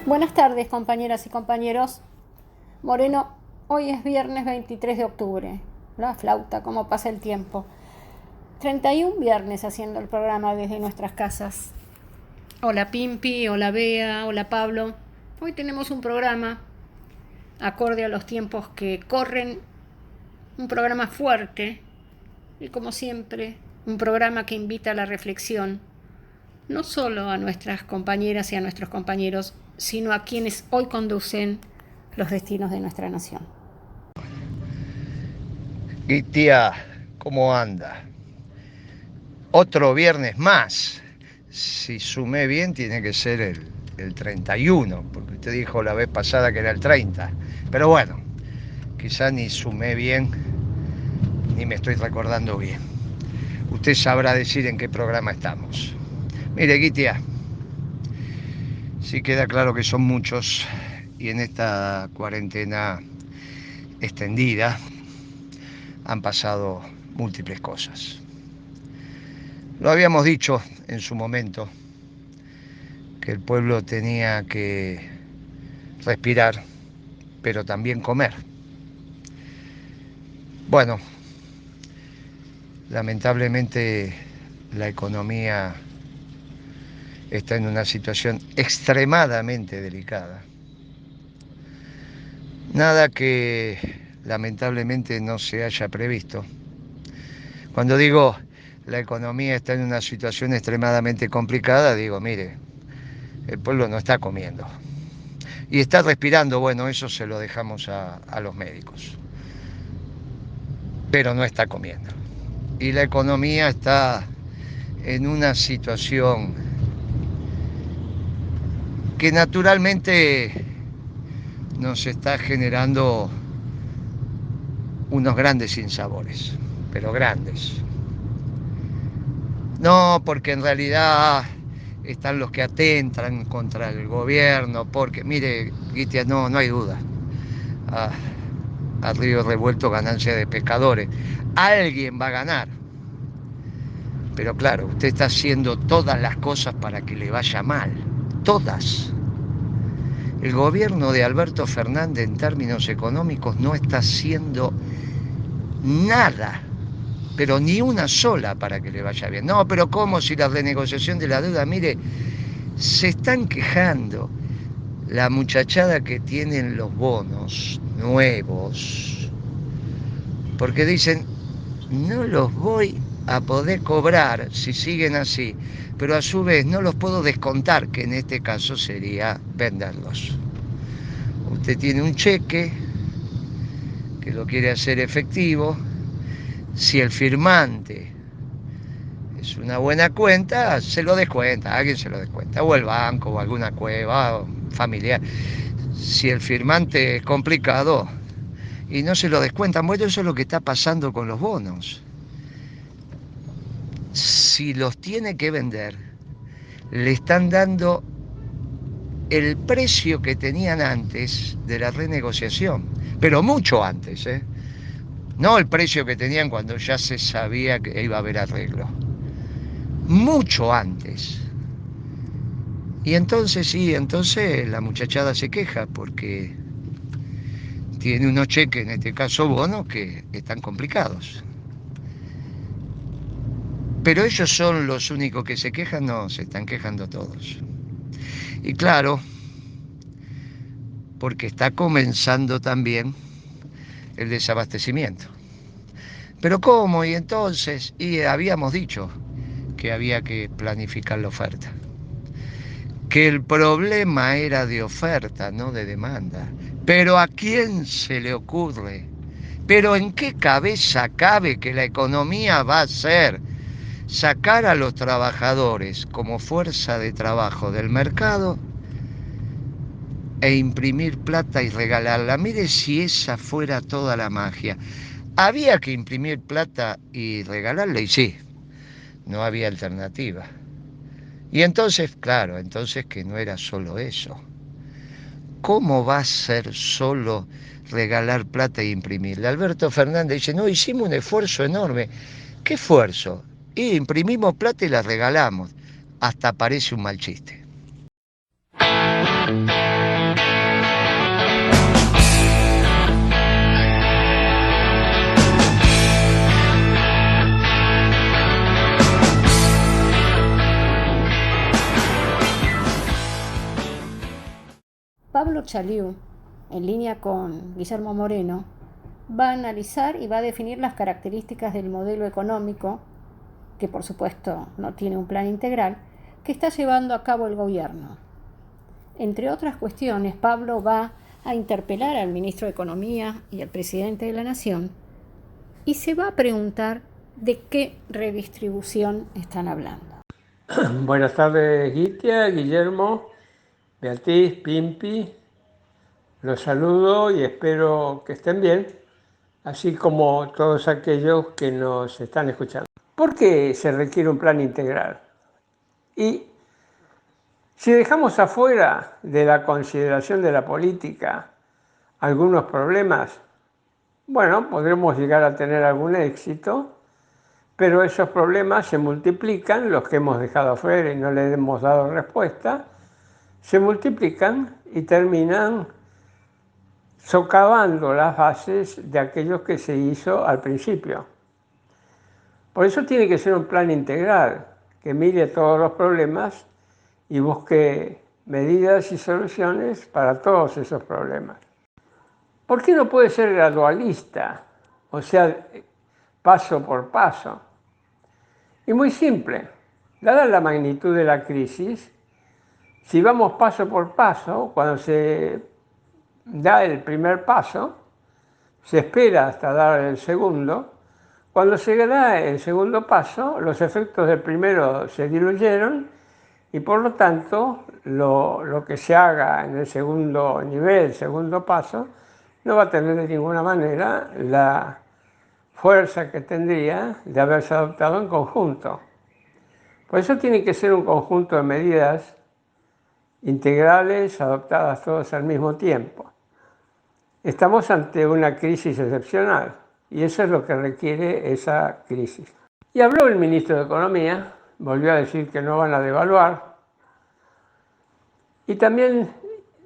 Buenas tardes, compañeras y compañeros. Moreno, hoy es viernes 23 de octubre. La flauta, cómo pasa el tiempo. 31 viernes haciendo el programa desde nuestras casas. Hola Pimpi, hola Bea, hola Pablo. Hoy tenemos un programa acorde a los tiempos que corren, un programa fuerte y, como siempre, un programa que invita a la reflexión, no solo a nuestras compañeras y a nuestros compañeros, sino a quienes hoy conducen los destinos de nuestra nación. Y tía, ¿cómo anda? Otro viernes más. Si sumé bien, tiene que ser el 31, porque usted dijo la vez pasada que era el 30. Pero bueno, quizá ni sumé bien, ni me estoy recordando bien. Usted sabrá decir en qué programa estamos. Mire, Guitia, sí queda claro que son muchos, y en esta cuarentena extendida han pasado múltiples cosas. Lo habíamos dicho en su momento, que el pueblo tenía que respirar, pero también comer. Bueno, lamentablemente la economía está en una situación extremadamente delicada. Nada que lamentablemente no se haya previsto. Cuando digo la economía está en una situación extremadamente complicada, digo, mire, el pueblo no está comiendo. Y está respirando, bueno, eso se lo dejamos a los médicos. Pero no está comiendo. Y la economía está en una situación que naturalmente nos está generando unos grandes sinsabores, pero grandes. No porque en realidad están los que atentan contra el gobierno, porque, mire, Guitia, no hay duda. Ah, a río revuelto ganancia de pescadores. Alguien va a ganar. Pero claro, usted está haciendo todas las cosas para que le vaya mal. Todas. El gobierno de Alberto Fernández en términos económicos no está haciendo nada, pero ni una sola para que le vaya bien. No, pero ¿cómo si la renegociación de la deuda? Mire, se están quejando la muchachada que tienen los bonos nuevos, porque dicen, no los voy a poder cobrar si siguen así, pero a su vez no los puedo descontar, que en este caso sería venderlos. Usted tiene un cheque que lo quiere hacer efectivo. Si el firmante es una buena cuenta, se lo descuenta, alguien se lo descuenta, o el banco, o alguna cueva familiar. Si el firmante es complicado y no se lo descuentan, bueno, eso es lo que está pasando con los bonos. Si los tiene que vender, le están dando el precio que tenían antes de la renegociación, pero mucho antes, ¿eh? No el precio que tenían cuando ya se sabía que iba a haber arreglo. Mucho antes. Y entonces sí, entonces la muchachada se queja porque tiene unos cheques, en este caso bonos, que están complicados. Pero ellos son los únicos que se quejan, no, se están quejando todos. Y claro, porque está comenzando también el desabastecimiento. Pero ¿cómo? Y entonces, y habíamos dicho que había que planificar la oferta. Que el problema era de oferta, no de demanda. Pero ¿a quién se le ocurre? ¿Pero en qué cabeza cabe que la economía va a ser sacar a los trabajadores como fuerza de trabajo del mercado e imprimir plata y regalarla? Mire si esa fuera toda la magia. Había que imprimir plata y regalarla, y sí, no había alternativa. Y entonces, claro, entonces que no era solo eso. ¿Cómo va a ser solo regalar plata e imprimirla? Alberto Fernández dice, no, hicimos un esfuerzo enorme. ¿Qué esfuerzo? Y imprimimos plata y la regalamos. Hasta parece un mal chiste. Pablo Chaliú, en línea con Guillermo Moreno, va a analizar y va a definir las características del modelo económico, que por supuesto no tiene un plan integral, que está llevando a cabo el gobierno. Entre otras cuestiones, Pablo va a interpelar al ministro de Economía y al presidente de la Nación y se va a preguntar de qué redistribución están hablando. Buenas tardes, Gitia, Guillermo, Beatriz, Pimpi. Los saludo y espero que estén bien, así como todos aquellos que nos están escuchando. ¿Por qué se requiere un plan integral? Y si dejamos afuera de la consideración de la política algunos problemas, bueno, podremos llegar a tener algún éxito, pero esos problemas se multiplican, los que hemos dejado afuera y no le hemos dado respuesta, se multiplican y terminan socavando las bases de aquello que se hizo al principio. Por eso tiene que ser un plan integral, que mire todos los problemas y busque medidas y soluciones para todos esos problemas. ¿Por qué no puede ser gradualista? O sea, paso por paso. Y muy simple, dada la magnitud de la crisis, si vamos paso por paso, cuando se da el primer paso, se espera hasta dar el segundo. Cuando se da el segundo paso, los efectos del primero se diluyeron y por lo tanto lo que se haga en el segundo nivel, segundo paso, no va a tener de ninguna manera la fuerza que tendría de haberse adoptado en conjunto. Por eso tiene que ser un conjunto de medidas integrales adoptadas todas al mismo tiempo. Estamos ante una crisis excepcional y eso es lo que requiere esa crisis. Y habló el ministro de Economía, volvió a decir que no van a devaluar y también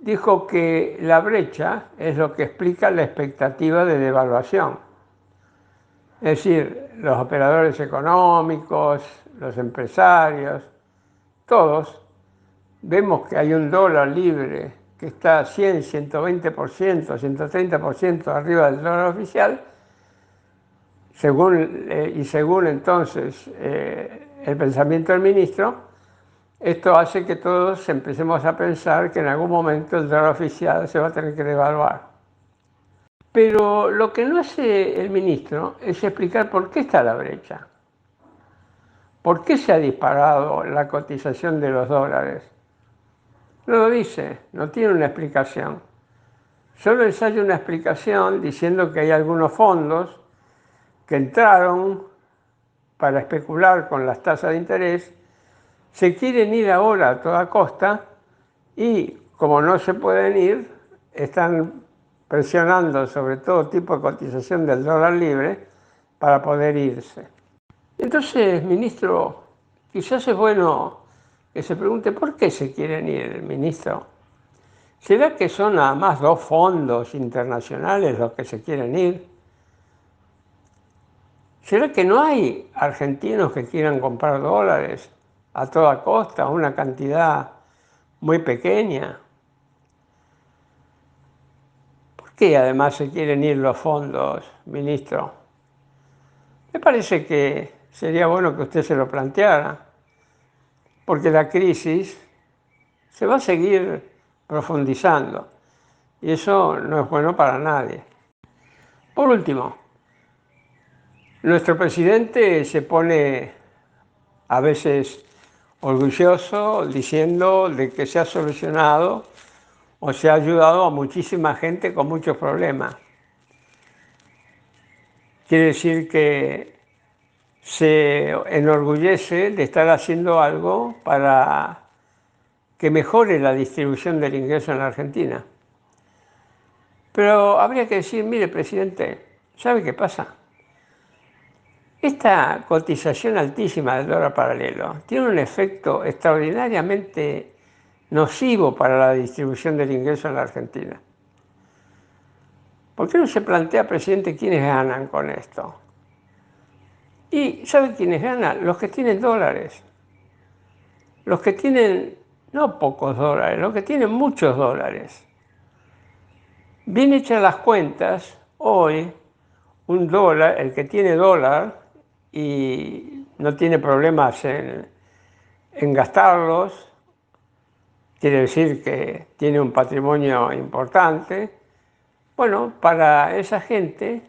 dijo que la brecha es lo que explica la expectativa de devaluación. Es decir, los operadores económicos, los empresarios, todos vemos que hay un dólar libre que está 100, 120%, 130% arriba del dólar oficial, según entonces el pensamiento del ministro, esto hace que todos empecemos a pensar que en algún momento el dólar oficial se va a tener que devaluar. Pero lo que no hace el ministro es explicar por qué está la brecha. ¿Por qué se ha disparado la cotización de los dólares? No lo dice, no tiene una explicación. Solo ensaya una explicación diciendo que hay algunos fondos que entraron para especular con las tasas de interés, se quieren ir ahora a toda costa y como no se pueden ir, están presionando sobre todo tipo de cotización del dólar libre para poder irse. Entonces, ministro, quizás es bueno que se pregunte por qué se quieren ir, ministro. ¿Será que son nada más 2 fondos internacionales los que se quieren ir? ¿Será que no hay argentinos que quieran comprar dólares a toda costa, una cantidad muy pequeña? ¿Por qué además se quieren ir los fondos, ministro? Me parece que sería bueno que usted se lo planteara, porque la crisis se va a seguir profundizando y eso no es bueno para nadie. Por último, nuestro presidente se pone a veces orgulloso diciendo de que se ha solucionado o se ha ayudado a muchísima gente con muchos problemas. Quiere decir que se enorgullece de estar haciendo algo para que mejore la distribución del ingreso en la Argentina. Pero habría que decir, mire, presidente, ¿sabe qué pasa? Esta cotización altísima del dólar paralelo tiene un efecto extraordinariamente nocivo para la distribución del ingreso en la Argentina. ¿Por qué no se plantea, presidente, quiénes ganan con esto? ¿Y sabe quiénes ganan? Los que tienen dólares. Los que tienen, no pocos dólares, los que tienen muchos dólares. Bien hechas las cuentas, hoy un dólar, el que tiene dólar y no tiene problemas en gastarlos, quiere decir que tiene un patrimonio importante. Bueno, para esa gente,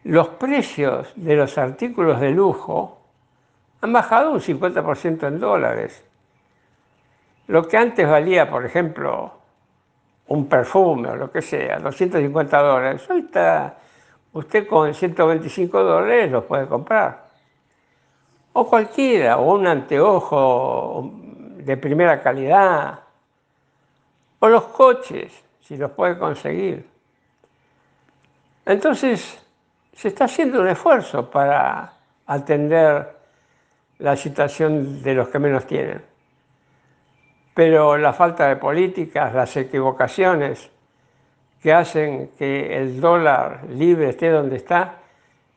los precios de los artículos de lujo han bajado un 50% en dólares. Lo que antes valía, por ejemplo, un perfume o lo que sea, $250, hoy está, usted con $125 los puede comprar. O cualquiera, o un anteojo de primera calidad, o los coches, si los puede conseguir. Entonces, se está haciendo un esfuerzo para atender la situación de los que menos tienen. Pero la falta de políticas, las equivocaciones que hacen que el dólar libre esté donde está,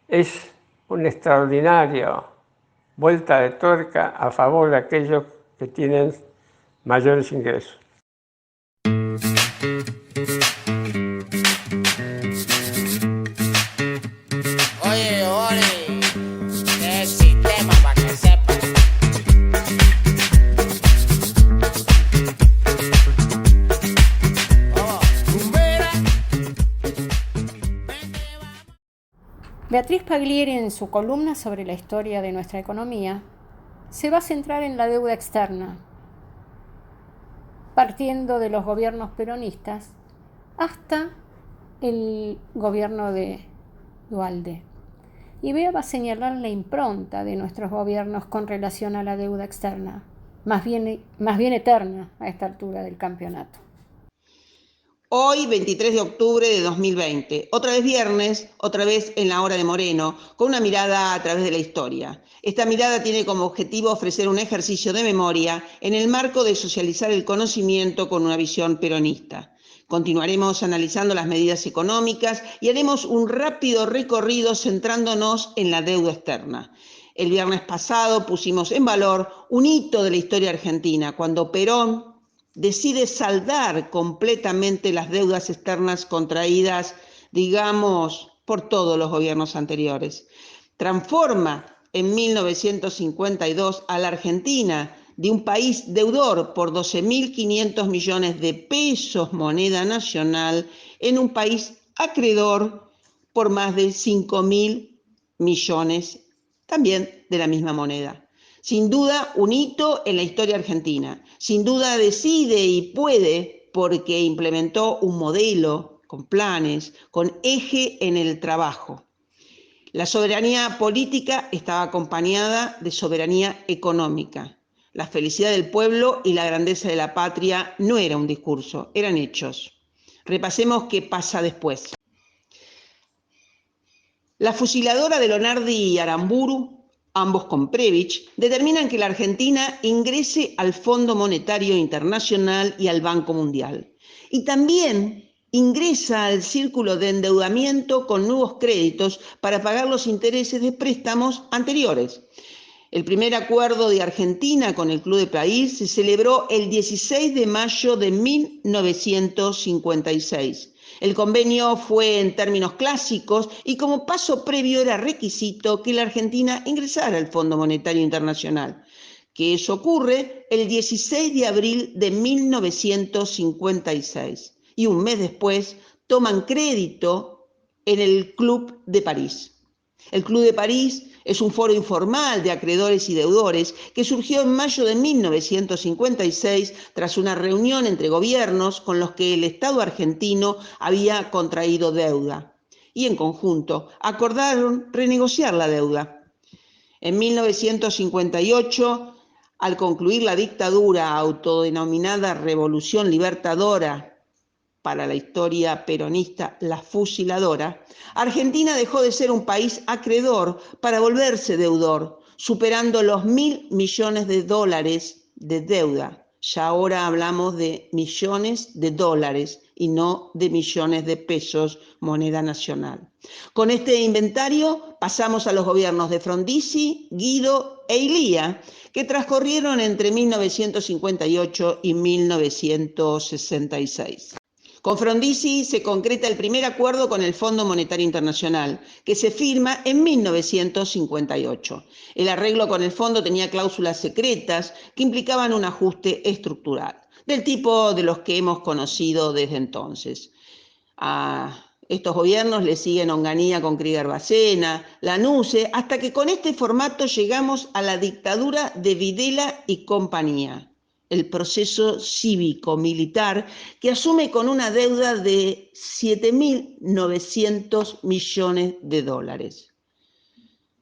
es un extraordinario vuelta de tuerca a favor de aquellos que tienen mayores ingresos. Oye, Oli, qué sistema para que sepas. Beatriz Paglieri, en su columna sobre la historia de nuestra economía, se va a centrar en la deuda externa, partiendo de los gobiernos peronistas hasta el gobierno de Duhalde. Y Bea va a señalar la impronta de nuestros gobiernos con relación a la deuda externa, más bien eterna a esta altura del campeonato. Hoy, 23 de octubre de 2020, otra vez viernes, otra vez en la hora de Moreno, con una mirada a través de la historia. Esta mirada tiene como objetivo ofrecer un ejercicio de memoria en el marco de socializar el conocimiento con una visión peronista. Continuaremos analizando las medidas económicas y haremos un rápido recorrido centrándonos en la deuda externa. El viernes pasado pusimos en valor un hito de la historia argentina, cuando Perón decide saldar completamente las deudas externas contraídas, digamos, por todos los gobiernos anteriores. Transforma en 1952 a la Argentina de un país deudor por 12.500 millones de pesos moneda nacional en un país acreedor por más de 5.000 millones también de la misma moneda. Sin duda, un hito en la historia argentina. Sin duda decide y puede porque implementó un modelo con planes, con eje en el trabajo. La soberanía política estaba acompañada de soberanía económica. La felicidad del pueblo y la grandeza de la patria no era un discurso, eran hechos. Repasemos qué pasa después. La fusiladora de Lonardi y Aramburu, ambos con Prebisch, determinan que la Argentina ingrese al Fondo Monetario Internacional y al Banco Mundial. Y también ingresa al círculo de endeudamiento con nuevos créditos para pagar los intereses de préstamos anteriores. El primer acuerdo de Argentina con el Club de París se celebró el 16 de mayo de 1956. El convenio fue en términos clásicos y como paso previo era requisito que la Argentina ingresara al Fondo Monetario Internacional, que eso ocurre el 16 de abril de 1956. Y un mes después toman crédito en el Club de París. El Club de París es un foro informal de acreedores y deudores que surgió en mayo de 1956 tras una reunión entre gobiernos con los que el Estado argentino había contraído deuda y en conjunto acordaron renegociar la deuda. En 1958, al concluir la dictadura autodenominada Revolución Libertadora, para la historia peronista, la fusiladora, Argentina dejó de ser un país acreedor para volverse deudor, superando los 1.000 millones de dólares de deuda. Ya ahora hablamos de millones de dólares y no de millones de pesos moneda nacional. Con este inventario pasamos a los gobiernos de Frondizi, Guido e Ilía, que transcurrieron entre 1958 y 1966. Con Frondizi se concreta el primer acuerdo con el Fondo Monetario Internacional, que se firma en 1958. El arreglo con el fondo tenía cláusulas secretas que implicaban un ajuste estructural, del tipo de los que hemos conocido desde entonces. A estos gobiernos le siguen Onganía con Krieger-Bacena, Lanusse, hasta que con este formato llegamos a la dictadura de Videla y compañía, el proceso cívico-militar que asume con una deuda de 7.900 millones de dólares.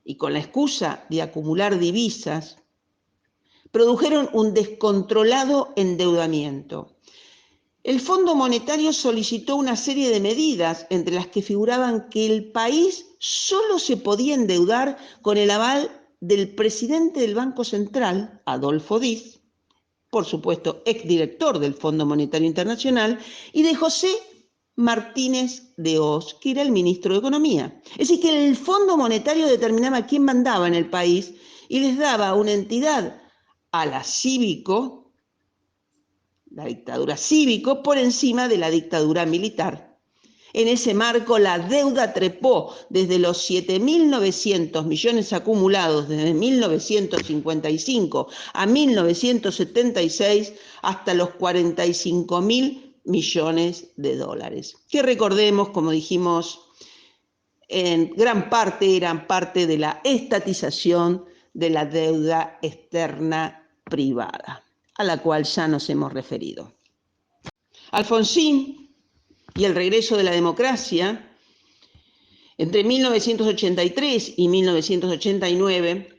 Y con la excusa de acumular divisas, produjeron un descontrolado endeudamiento. El Fondo Monetario solicitó una serie de medidas, entre las que figuraban que el país solo se podía endeudar con el aval del presidente del Banco Central, Adolfo Diz, por supuesto, exdirector del Fondo Monetario Internacional, y de José Martínez de Oz, que era el ministro de Economía. Es decir, que el Fondo Monetario determinaba quién mandaba en el país y les daba una entidad a la Cívico, la dictadura cívico, por encima de la dictadura militar. En ese marco, la deuda trepó desde los 7.900 millones acumulados desde 1955 a 1976 hasta los 45.000 millones de dólares, que recordemos, como dijimos, en gran parte eran parte de la estatización de la deuda externa privada, a la cual ya nos hemos referido. Alfonsín y el regreso de la democracia, entre 1983 y 1989,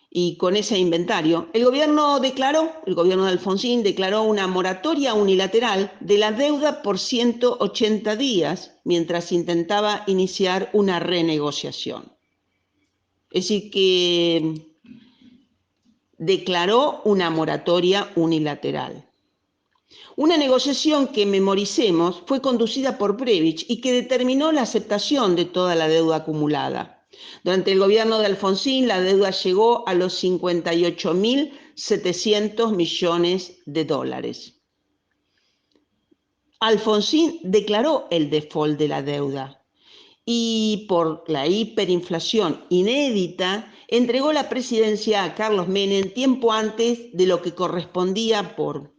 y con ese inventario, el gobierno de Alfonsín declaró una moratoria unilateral de la deuda por 180 días, mientras intentaba iniciar una renegociación. Es decir, que declaró una moratoria unilateral. Una negociación que, memoricemos, fue conducida por Breivik y que determinó la aceptación de toda la deuda acumulada. Durante el gobierno de Alfonsín, la deuda llegó a los 58.700 millones de dólares. Alfonsín declaró el default de la deuda y, por la hiperinflación inédita, entregó la presidencia a Carlos Menem tiempo antes de lo que correspondía por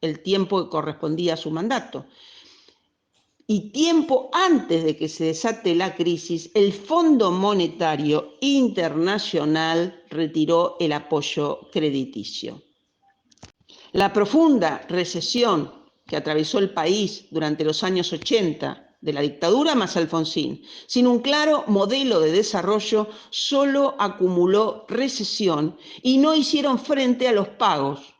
el tiempo que correspondía a su mandato. Y tiempo antes de que se desate la crisis, el Fondo Monetario Internacional retiró el apoyo crediticio. La profunda recesión que atravesó el país durante los años 80 de la dictadura más Alfonsín, sin un claro modelo de desarrollo, solo acumuló recesión y no hicieron frente a los pagos.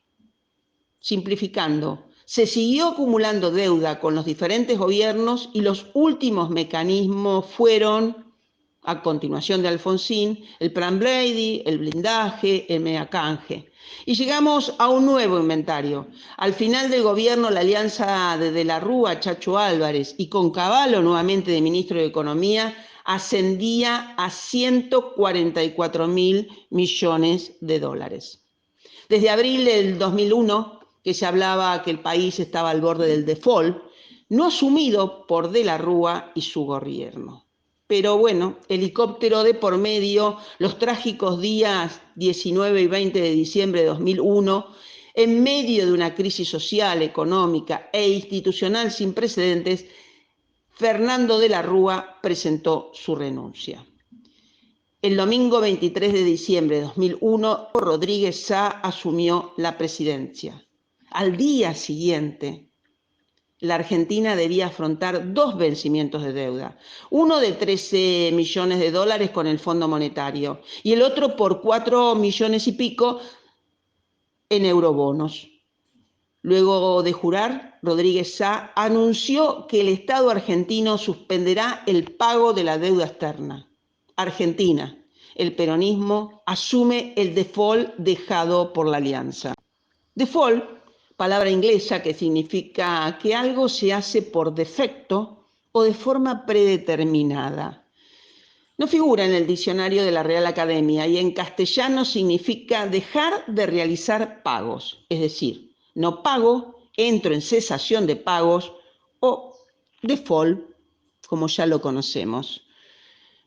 Simplificando, se siguió acumulando deuda con los diferentes gobiernos y los últimos mecanismos fueron, a continuación de Alfonsín, el Plan Brady, el blindaje, el mega-canje. Y llegamos a un nuevo inventario. Al final del gobierno, la alianza de la Rúa, Chacho Álvarez y con Cavallo, nuevamente de ministro de Economía, ascendía a 144.000 millones de dólares. Desde abril del 2001, que se hablaba que el país estaba al borde del default, no asumido por De la Rúa y su gobierno. Pero bueno, helicóptero de por medio, los trágicos días 19 y 20 de diciembre de 2001, en medio de una crisis social, económica e institucional sin precedentes, Fernando De la Rúa presentó su renuncia. El domingo 23 de diciembre de 2001, Rodríguez Sá asumió la presidencia. Al día siguiente, la Argentina debía afrontar dos vencimientos de deuda, uno de 13 millones de dólares con el Fondo Monetario y el otro por 4 millones y pico en eurobonos. Luego de jurar, Rodríguez Sá anunció que el Estado argentino suspenderá el pago de la deuda externa. Argentina, el peronismo, asume el default dejado por la alianza. Default, palabra inglesa que significa que algo se hace por defecto o de forma predeterminada. No figura en el diccionario de la Real Academia y en castellano significa dejar de realizar pagos, es decir, no pago, entro en cesación de pagos o default, como ya lo conocemos.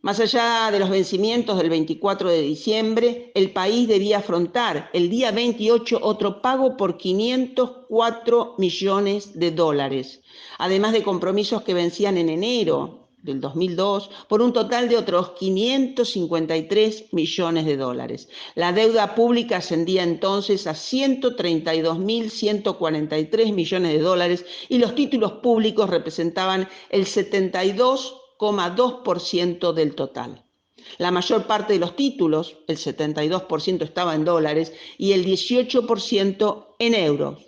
Más allá de los vencimientos del 24 de diciembre, el país debía afrontar el día 28 otro pago por 504 millones de dólares, además de compromisos que vencían en enero del 2002 por un total de otros 553 millones de dólares. La deuda pública ascendía entonces a 132.143 millones de dólares y los títulos públicos representaban el 72,2% del total. La mayor parte de los títulos, el 72%, estaba en dólares y el 18% en euros.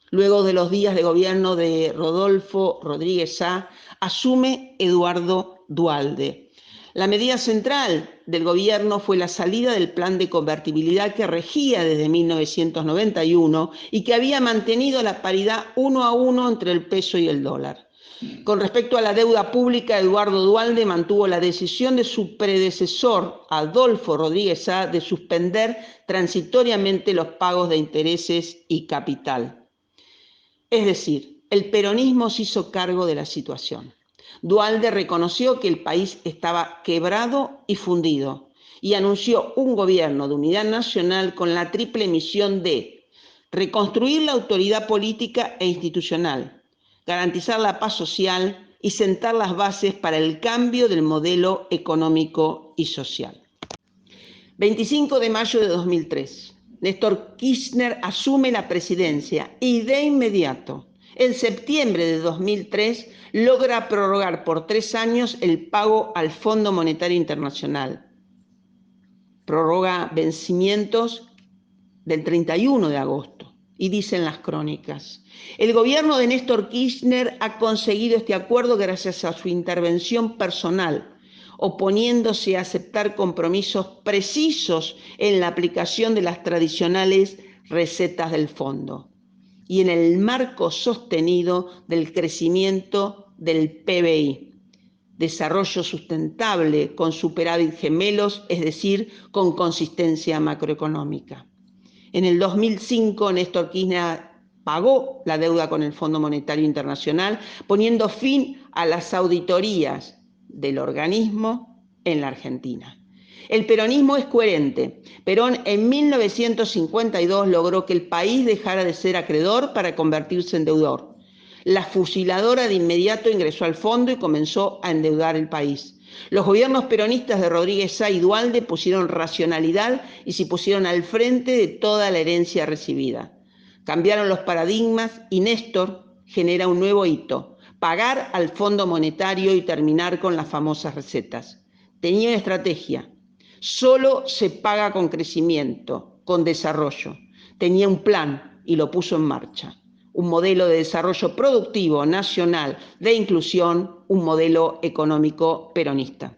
Luego de los días de gobierno de Rodolfo Rodríguez Sá, asume Eduardo Duhalde. La medida central del gobierno fue la salida del plan de convertibilidad que regía desde 1991 y que había mantenido la paridad 1-1 entre el peso y el dólar. Con respecto a la deuda pública, Eduardo Duhalde mantuvo la decisión de su predecesor, Adolfo Rodríguez Sá, de suspender transitoriamente los pagos de intereses y capital. Es decir, el peronismo se hizo cargo de la situación. Duhalde reconoció que el país estaba quebrado y fundido y anunció un gobierno de unidad nacional con la triple misión de reconstruir la autoridad política e institucional, garantizar la paz social y sentar las bases para el cambio del modelo económico y social. 25 de mayo de 2003. Néstor Kirchner asume la presidencia y de inmediato, en septiembre de 2003, logra prorrogar por 3 años el pago al Fondo Monetario Internacional. Prorroga vencimientos del 31 de agosto. Y dicen las crónicas: el gobierno de Néstor Kirchner ha conseguido este acuerdo gracias a su intervención personal, oponiéndose a aceptar compromisos precisos en la aplicación de las tradicionales recetas del fondo y en el marco sostenido del crecimiento del PBI, desarrollo sustentable con superávit gemelos, es decir, con consistencia macroeconómica. En el 2005, Néstor Kirchner pagó la deuda con el Fondo Monetario Internacional, poniendo fin a las auditorías del organismo en la Argentina. El peronismo es coherente. Perón en 1952 logró que el país dejara de ser acreedor para convertirse en deudor. La fusiladora de inmediato ingresó al fondo y comenzó a endeudar el país. Los gobiernos peronistas de Rodríguez Sá y Duhalde pusieron racionalidad y se pusieron al frente de toda la herencia recibida. Cambiaron los paradigmas y Néstor genera un nuevo hito: pagar al Fondo Monetario y terminar con las famosas recetas. Tenía una estrategia: solo se paga con crecimiento, con desarrollo. Tenía un plan y lo puso en marcha. Un modelo de desarrollo productivo, nacional, de inclusión, un modelo económico peronista.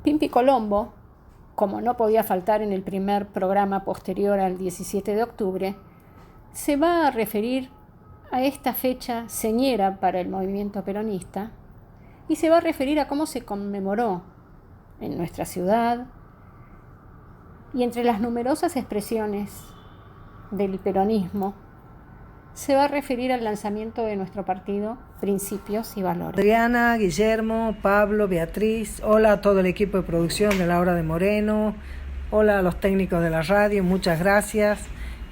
Pimpi Colombo, como no podía faltar en el primer programa posterior al 17 de octubre, se va a referir a esta fecha señera para el movimiento peronista y se va a referir a cómo se conmemoró en nuestra ciudad y entre las numerosas expresiones del peronismo se va a referir al lanzamiento de nuestro partido Principios y Valores. Adriana, Guillermo, Pablo, Beatriz, hola a todo el equipo de producción de La Hora de Moreno, hola a los técnicos de la radio, muchas gracias.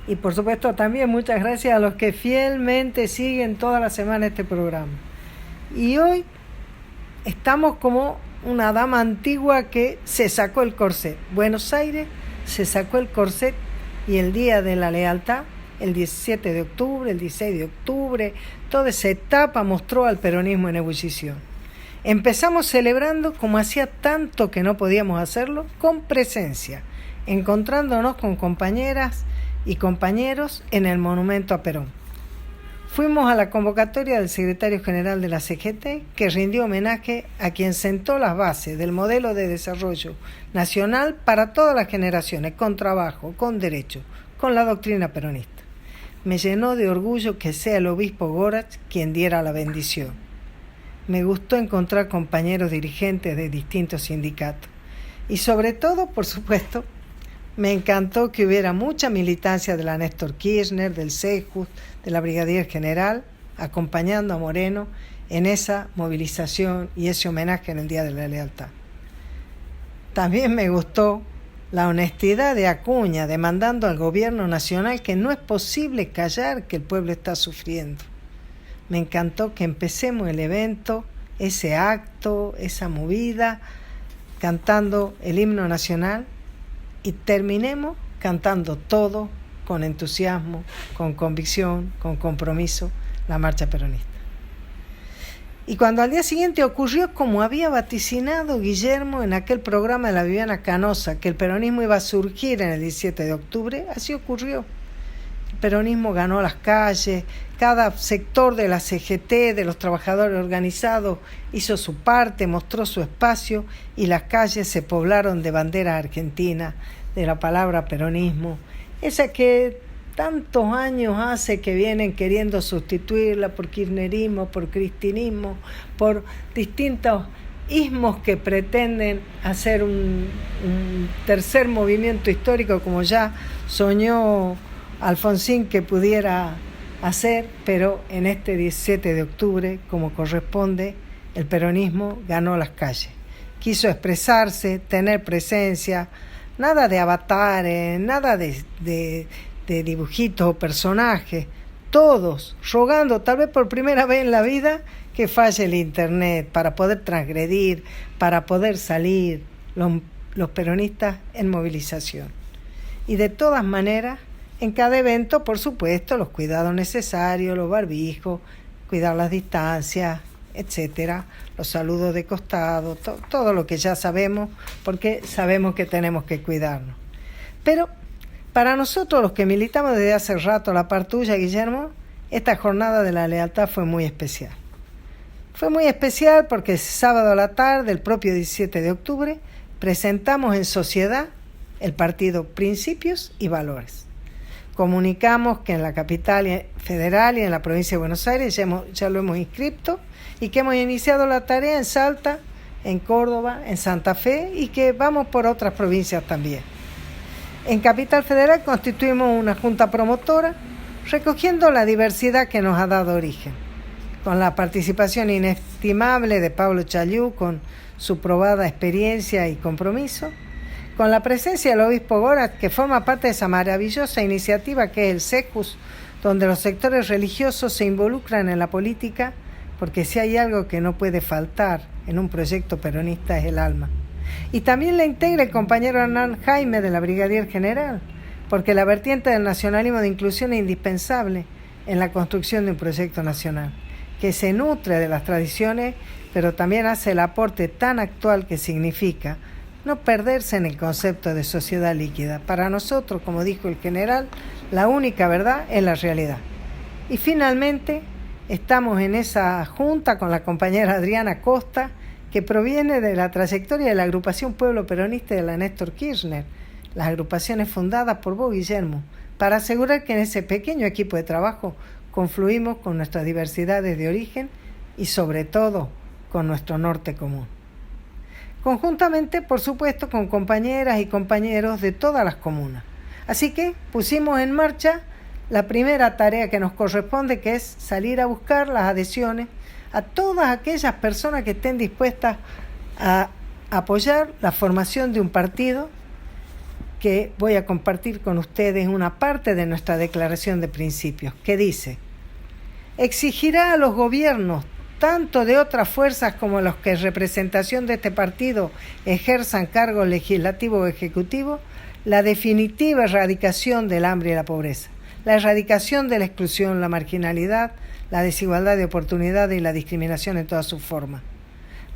Y por supuesto también muchas gracias a los que fielmente siguen toda la semana este programa. Y hoy estamos como una dama antigua que se sacó el corset. Buenos Aires se sacó el corset y el Día de la Lealtad, el 17 de octubre, el 16 de octubre, toda esa etapa mostró al peronismo en ebullición. Empezamos celebrando, como hacía tanto que no podíamos hacerlo, con presencia, encontrándonos con compañeras y compañeros en el monumento a Perón. Fuimos a la convocatoria del secretario general de la CGT, que rindió homenaje a quien sentó las bases del modelo de desarrollo nacional para todas las generaciones, con trabajo, con derecho, con la doctrina peronista. me llenó de orgullo que sea el obispo Gorach quien diera la bendición. Me gustó encontrar compañeros dirigentes de distintos sindicatos. Y sobre todo, por supuesto, me encantó que hubiera mucha militancia de la Néstor Kirchner, del CEJUS, de la Brigadier General, acompañando a Moreno en esa movilización y ese homenaje en el Día de la Lealtad. También me gustó la honestidad de Acuña, demandando al gobierno nacional que no es posible callar que el pueblo está sufriendo. Me encantó que empecemos el evento, ese acto, esa movida, cantando el himno nacional y terminemos cantando todo con entusiasmo, con convicción, con compromiso, la marcha peronista. Y cuando al día siguiente ocurrió como había vaticinado Guillermo en aquel programa de la Viviana Canosa, que el peronismo iba a surgir en el 17 de octubre, así ocurrió. El peronismo ganó las calles, cada sector de la CGT, de los trabajadores organizados, hizo su parte, mostró su espacio y las calles se poblaron de banderas argentinas, de la palabra peronismo, esa que tantos años hace que vienen queriendo sustituirla por kirchnerismo, por cristinismo, por distintos ismos que pretenden hacer un tercer movimiento histórico como ya soñó Alfonsín que pudiera hacer, pero en este 17 de octubre, como corresponde, el peronismo ganó las calles. Quiso expresarse, tener presencia, nada de avatares, nada de dibujitos o personajes, todos rogando, tal vez por primera vez en la vida, que falle el internet para poder transgredir, para poder salir los peronistas en movilización. Y de todas maneras, en cada evento, por supuesto, los cuidados necesarios, los barbijos, cuidar las distancias, etcétera, los saludos de costado, todo lo que ya sabemos, porque sabemos que tenemos que cuidarnos. Pero para nosotros, los que militamos desde hace rato, la par tuya, Guillermo, esta jornada de la lealtad fue muy especial. Fue muy especial porque ese sábado a la tarde, el propio 17 de octubre, presentamos en sociedad el partido Principios y Valores. Comunicamos que en la capital federal y en la provincia de Buenos Aires ya lo hemos inscrito y que hemos iniciado la tarea en Salta, en Córdoba, en Santa Fe y que vamos por otras provincias también. En Capital Federal constituimos una junta promotora recogiendo la diversidad que nos ha dado origen, con la participación inestimable de Pablo Chaliú con su probada experiencia y compromiso, con la presencia del obispo Gorach, que forma parte de esa maravillosa iniciativa que es el CEJUS, donde los sectores religiosos se involucran en la política, porque si hay algo que no puede faltar en un proyecto peronista es el alma. Y también la integra el compañero Hernán Jaime de la Brigadier General, porque la vertiente del nacionalismo de inclusión es indispensable en la construcción de un proyecto nacional, que se nutre de las tradiciones, pero también hace el aporte tan actual que significa no perderse en el concepto de sociedad líquida. Para nosotros, como dijo el general, la única verdad es la realidad. Y finalmente, estamos en esa junta con la compañera Adriana Costa, que proviene de la trayectoria de la agrupación Pueblo Peronista de la Néstor Kirchner, las agrupaciones fundadas por vos, Guillermo, para asegurar que en ese pequeño equipo de trabajo confluimos con nuestras diversidades de origen y sobre todo con nuestro norte común. Conjuntamente, por supuesto, con compañeras y compañeros de todas las comunas. Así que pusimos en marcha la primera tarea que nos corresponde, que es salir a buscar las adhesiones a todas aquellas personas que estén dispuestas a apoyar la formación de un partido que voy a compartir con ustedes una parte de nuestra declaración de principios, que dice: exigirá a los gobiernos, tanto de otras fuerzas como los que en representación de este partido ejerzan cargos legislativos o ejecutivos, la definitiva erradicación del hambre y la pobreza, la erradicación de la exclusión, la marginalidad, la desigualdad de oportunidades y la discriminación en todas sus formas.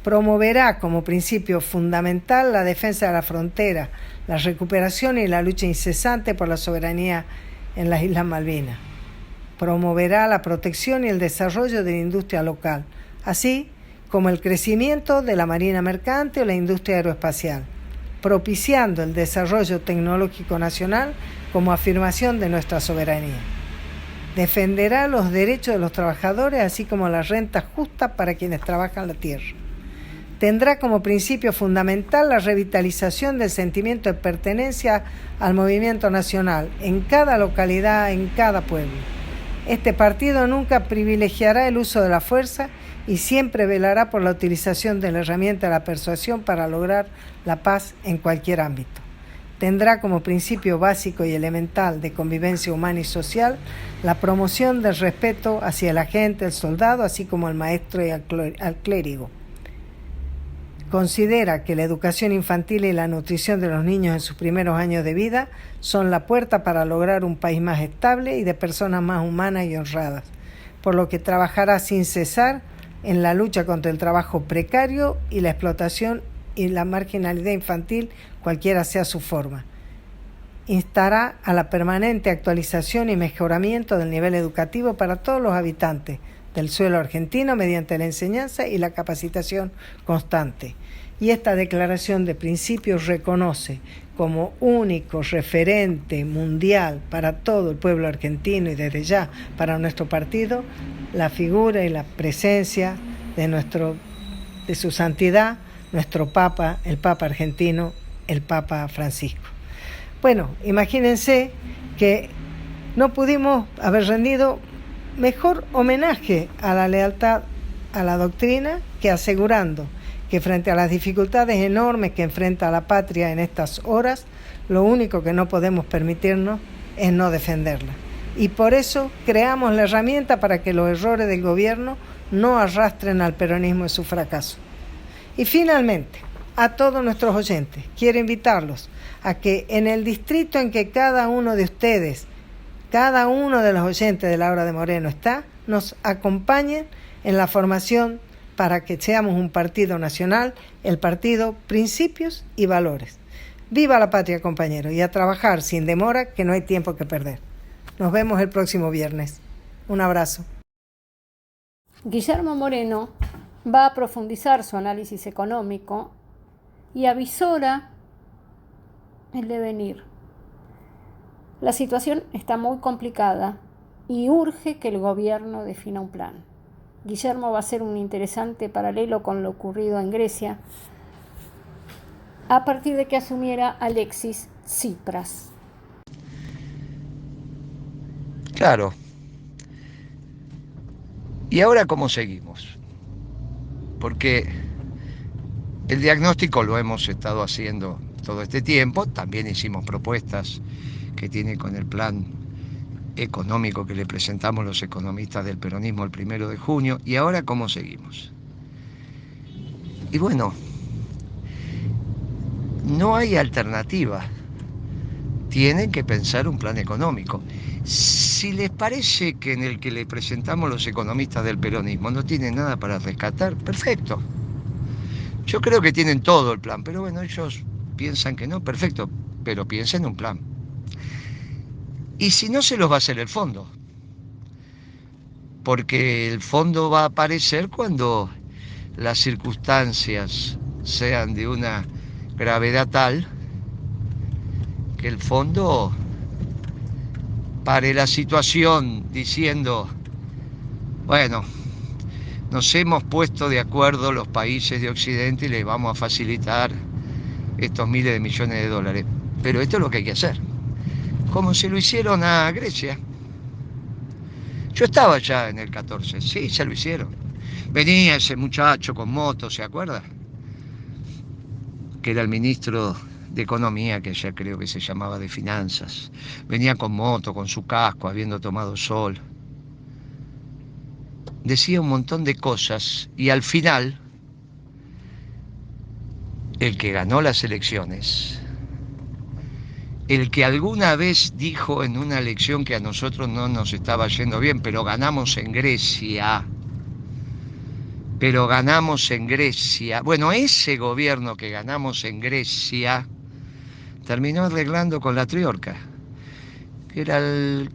Promoverá como principio fundamental la defensa de la frontera, la recuperación y la lucha incesante por la soberanía en las Islas Malvinas. Promoverá la protección y el desarrollo de la industria local, así como el crecimiento de la marina mercante o la industria aeroespacial, propiciando el desarrollo tecnológico nacional como afirmación de nuestra soberanía. Defenderá los derechos de los trabajadores, así como la renta justa para quienes trabajan la tierra. Tendrá como principio fundamental la revitalización del sentimiento de pertenencia al movimiento nacional, en cada localidad, en cada pueblo. Este partido nunca privilegiará el uso de la fuerza y siempre velará por la utilización de la herramienta de la persuasión para lograr la paz en cualquier ámbito. Tendrá como principio básico y elemental de convivencia humana y social la promoción del respeto hacia el agente, el soldado, así como al maestro y al clérigo. Considera que la educación infantil y la nutrición de los niños en sus primeros años de vida son la puerta para lograr un país más estable y de personas más humanas y honradas, por lo que trabajará sin cesar en la lucha contra el trabajo precario y la explotación y la marginalidad infantil, cualquiera sea su forma. Instará a la permanente actualización y mejoramiento del nivel educativo para todos los habitantes del suelo argentino mediante la enseñanza y la capacitación constante. Y esta declaración de principios reconoce como único referente mundial para todo el pueblo argentino y desde ya para nuestro partido la figura y la presencia de su santidad, nuestro Papa, el Papa argentino, el Papa Francisco. Bueno, imagínense que no pudimos haber rendido mejor homenaje a la lealtad a la doctrina que asegurando que frente a las dificultades enormes que enfrenta la patria en estas horas, lo único que no podemos permitirnos es no defenderla. Y por eso creamos la herramienta para que los errores del gobierno no arrastren al peronismo en su fracaso. Y finalmente, a todos nuestros oyentes, quiero invitarlos a que en el distrito en que cada uno de ustedes, cada uno de los oyentes de la Hora de Moreno está, nos acompañen en la formación para que seamos un partido nacional, el partido Principios y Valores. ¡Viva la patria, compañeros! Y a trabajar sin demora, que no hay tiempo que perder. Nos vemos el próximo viernes. Un abrazo. Guillermo Moreno va a profundizar su análisis económico y avisora el devenir. La situación está muy complicada y urge que el gobierno defina un plan. Guillermo va a ser un interesante paralelo con lo ocurrido en Grecia a partir de que asumiera Alexis Tsipras. Claro. ¿Y ahora cómo seguimos? Porque el diagnóstico lo hemos estado haciendo todo este tiempo, también hicimos propuestas que tiene con el plan económico que le presentamos los economistas del peronismo el 1 de junio, y ahora cómo seguimos. Y bueno, no hay alternativa, tienen que pensar un plan económico. Si les parece que en el que le presentamos los economistas del peronismo no tienen nada para rescatar, perfecto. Yo creo que tienen todo el plan, pero bueno, ellos piensan que no, perfecto, pero piensen un plan. Y si no, se los va a hacer el fondo, porque el fondo va a aparecer cuando las circunstancias sean de una gravedad tal que el fondo pare la situación diciendo, bueno, nos hemos puesto de acuerdo los países de Occidente y les vamos a facilitar estos miles de millones de dólares. Pero esto es lo que hay que hacer, como se lo hicieron a Grecia. Yo estaba ya en el 14, sí, ya lo hicieron. Venía ese muchacho con moto, ¿se acuerda? Que era el ministro de Economía, que ya creo que se llamaba de Finanzas. Venía con moto, con su casco, habiendo tomado sol. Decía un montón de cosas y al final, el que ganó las elecciones, el que alguna vez dijo en una elección que a nosotros no nos estaba yendo bien, pero ganamos en Grecia, bueno, ese gobierno que ganamos en Grecia terminó arreglando con la Troika, que era la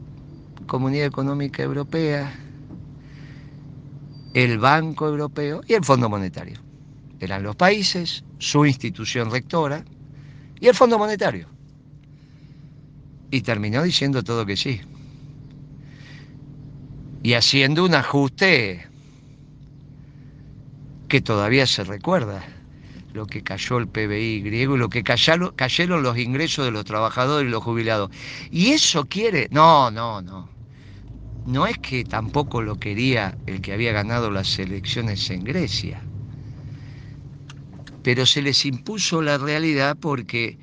Comunidad Económica Europea, el Banco Europeo y el Fondo Monetario. Eran los países, su institución rectora y el Fondo Monetario. Y terminó diciendo todo que sí. y haciendo un ajuste que todavía se recuerda, lo que cayó el PBI griego y lo que cayeron los ingresos de los trabajadores y los jubilados. Y eso quiere, no es que tampoco lo quería el que había ganado las elecciones en Grecia, pero se les impuso la realidad porque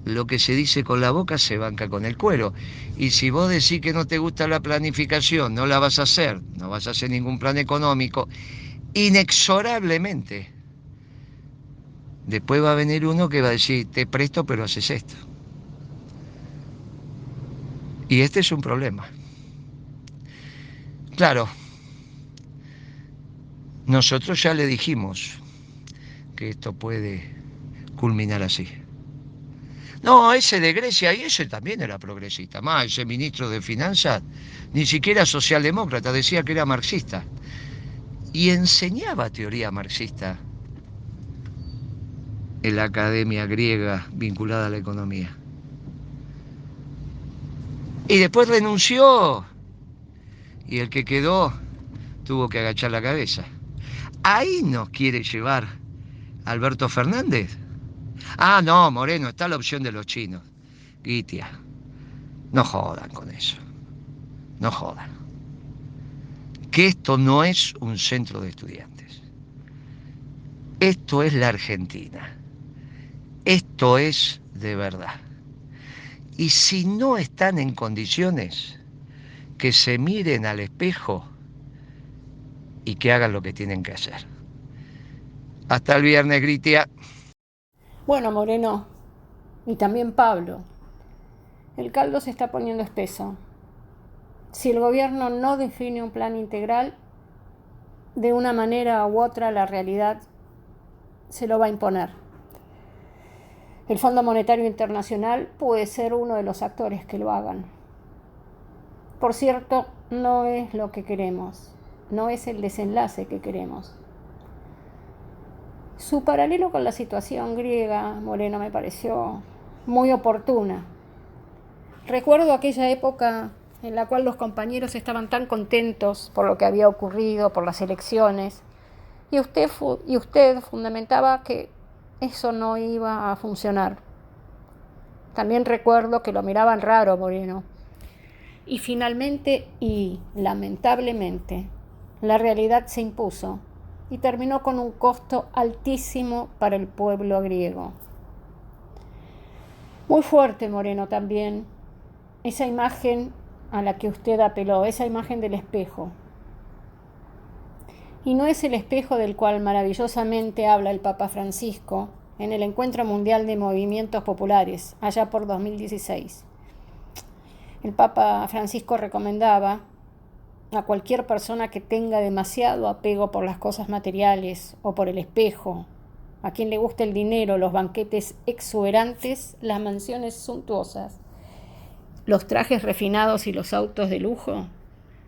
lo que se dice con la boca se banca con el cuero. Y si vos decís que no te gusta la planificación, no la vas a hacer, no vas a hacer ningún plan económico, inexorablemente, después va a venir uno que va a decir, te presto pero haces esto. Y este es un problema. Claro, nosotros ya le dijimos que esto puede culminar así. No, ese de Grecia, y ese también era progresista. Más, ese ministro de Finanzas, ni siquiera socialdemócrata, decía que era marxista. Y enseñaba teoría marxista en la academia griega vinculada a la economía. Y después renunció, y el que quedó tuvo que agachar la cabeza. Ahí nos quiere llevar Alberto Fernández. Ah, no, Moreno, está la opción de los chinos. Guitia, no jodan con eso. No jodan. Que esto no es un centro de estudiantes. Esto es la Argentina. Esto es de verdad. Y si no están en condiciones, que se miren al espejo y que hagan lo que tienen que hacer. Hasta el viernes, Gritia. Bueno, Moreno, y también Pablo, el caldo se está poniendo espeso. Si el gobierno no define un plan integral, de una manera u otra la realidad se lo va a imponer. El Fondo Monetario Internacional puede ser uno de los actores que lo hagan. Por cierto, no es lo que queremos, no es el desenlace que queremos. Su paralelo con la situación griega, Moreno, me pareció muy oportuna. Recuerdo aquella época en la cual los compañeros estaban tan contentos por lo que había ocurrido, por las elecciones, y usted fundamentaba que eso no iba a funcionar. También recuerdo que lo miraban raro, Moreno. Y finalmente, y lamentablemente, la realidad se impuso y terminó con un costo altísimo para el pueblo griego. Muy fuerte, Moreno, también esa imagen a la que usted apeló, esa imagen del espejo. Y no es el espejo del cual maravillosamente habla el Papa Francisco en el Encuentro Mundial de Movimientos Populares, allá por 2016. El Papa Francisco recomendaba a cualquier persona que tenga demasiado apego por las cosas materiales o por el espejo, a quien le guste el dinero, los banquetes exuberantes, las mansiones suntuosas, los trajes refinados y los autos de lujo,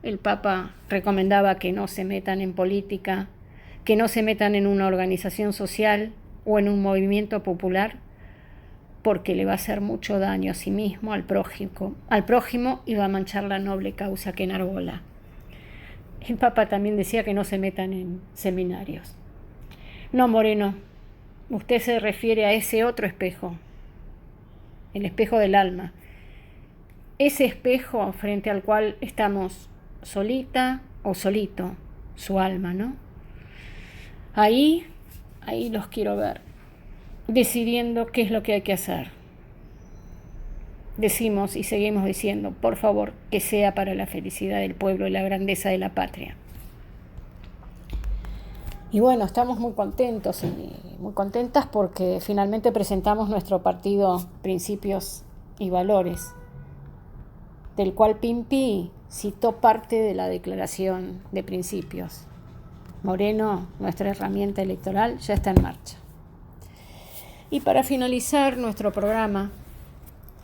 el Papa recomendaba que no se metan en política, que no se metan en una organización social o en un movimiento popular, porque le va a hacer mucho daño a sí mismo, al prójimo y va a manchar la noble causa que enarbola. El Papa también decía que no se metan en seminarios. No, Moreno, usted se refiere a ese otro espejo, el espejo del alma. Ese espejo frente al cual estamos solita o solito, su alma, ¿no? Ahí los quiero ver, decidiendo qué es lo que hay que hacer. Decimos y seguimos diciendo, por favor, que sea para la felicidad del pueblo y la grandeza de la patria. Y bueno, estamos muy contentos y muy contentas porque finalmente presentamos nuestro partido Principios y Valores, del cual Pimpi citó parte de la Declaración de Principios. Moreno, nuestra herramienta electoral, ya está en marcha. Y para finalizar nuestro programa,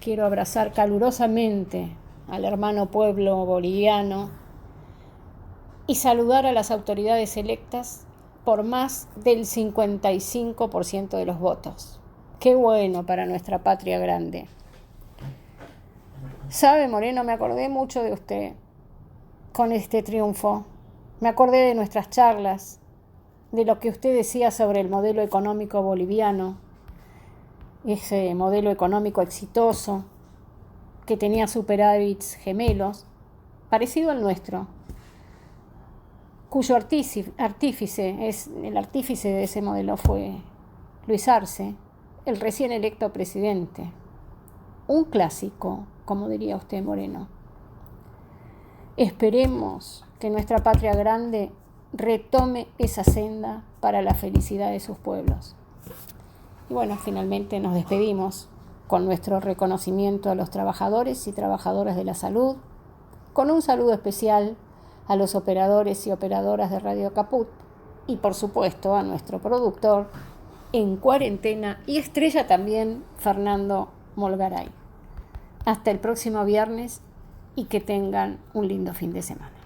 quiero abrazar calurosamente al hermano pueblo boliviano y saludar a las autoridades electas por más del 55% de los votos. Qué bueno para nuestra patria grande. Sabe, Moreno, me acordé mucho de usted. con este triunfo. Me acordé de nuestras charlas, de lo que usted decía sobre el modelo económico boliviano, ese modelo económico exitoso que tenía superávits gemelos, parecido al nuestro, cuyo artífice de ese modelo fue Luis Arce, el recién electo presidente. Un clásico, como diría usted, Moreno. Esperemos que nuestra patria grande retome esa senda para la felicidad de sus pueblos. Y bueno, finalmente nos despedimos con nuestro reconocimiento a los trabajadores y trabajadoras de la salud, con un saludo especial a los operadores y operadoras de Radio Caput y por supuesto a nuestro productor en cuarentena y estrella también, Fernando Molgaray. Hasta el próximo viernes y que tengan un lindo fin de semana.